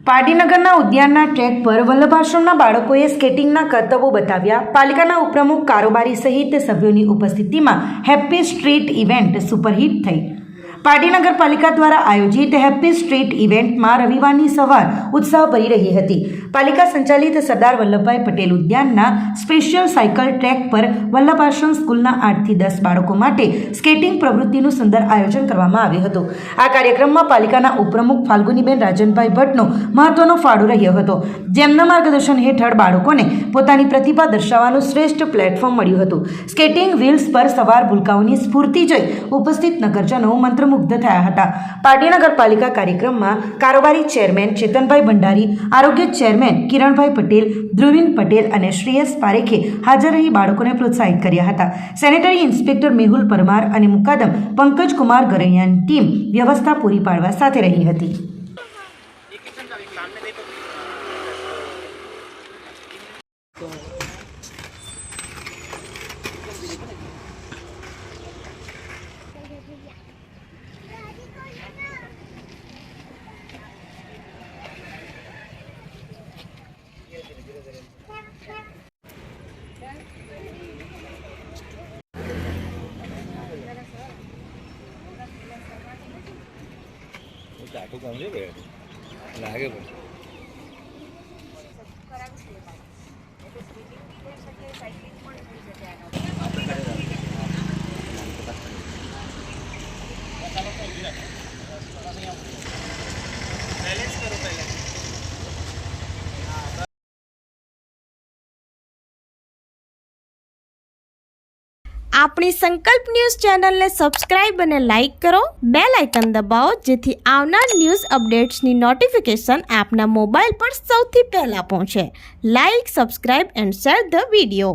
પાટીનગરના ઉદ્યાનના track પર વલ્લભાશ્રમના બાળકોએ સ્કેટિંગના કરતબો બતાવ્યા। પાલિકાના ઉપપ્રમુખ કારોબારી સહિત સભ્યોની ઉપસ્થિતિમાં હેપી સ્ટ્રીટ ઇવેન્ટ સુપરહિટ થઈ। પાટી નગરપાલિકા દ્વારા આયોજિત હેપી સ્ટ્રીટ ઇવેન્ટમાં રવિવારની સવાર ઉત્સાહભરી રહી હતી। પાલિકા સંચાલિત સરદાર વલ્લભભાઈ પટેલ ઉદ્યાનના સ્પેશિયલ સાયકલ ટ્રેક પર વલ્લભાશ્રમ સ્કૂલના 8 થી 10 બાળકો માટે સ્કેટિંગ પ્રવૃત્તિનું સુંદર આયોજન કરવામાં આવ્યું હતું। આ કાર્યક્રમમાં પાલિકાના ઉપપ્રમુખ ફાલ્ગુનીબેન રાજનભાઈ ભટ્ટનો મહત્વનો ફાળો રહ્યો હતો, જેમના માર્ગદર્શન હેઠળ બાળકોને પોતાની પ્રતિભા દર્શાવવાનું શ્રેષ્ઠ પ્લેટફોર્મ મળ્યું હતું। સ્કેટિંગ વ્હીલ્સ પર સવાર ભૂલકાઓની સ્ફૂર્તિ જોઈ ઉપસ્થિત નગરજનો મંત્રમુગ્ધ થયા હતા। પાટી નગરપાલિકા કાર્યક્રમમાં કારોબારી ચેરમેન ચેતનભાઈ ભંડારી, આરોગ્ય ચેરમેન કિરણભાઈ પટેલ, ધ્રુવીન પટેલ અને શ્રેયસ પારેખે હાજર રહી બાળકોને પ્રોત્સાહિત કર્યા હતા। સેનેટરી ઇન્સ્પેક્ટર મેહુલ પરમાર અને મુકાદમ પંકજ કુમાર ગરૈયાની ટીમ વ્યવસ્થા પૂરી પાડવા સાથે રહી હતી। આખું કામ છે ભાઈ, લાગે ભાઈ। આપણી સંકલ્પ ન્યૂઝ ચેનલને સબસ્ક્રાઇબ અને લાઇક કરો, બેલ આઇકન દબાવો જેથી આવનાર ન્યૂઝ અપડેટ્સની નોટિફિકેશન આપના મોબાઈલ પર સૌથી પહેલા પહોંચે। Like, subscribe and share the video.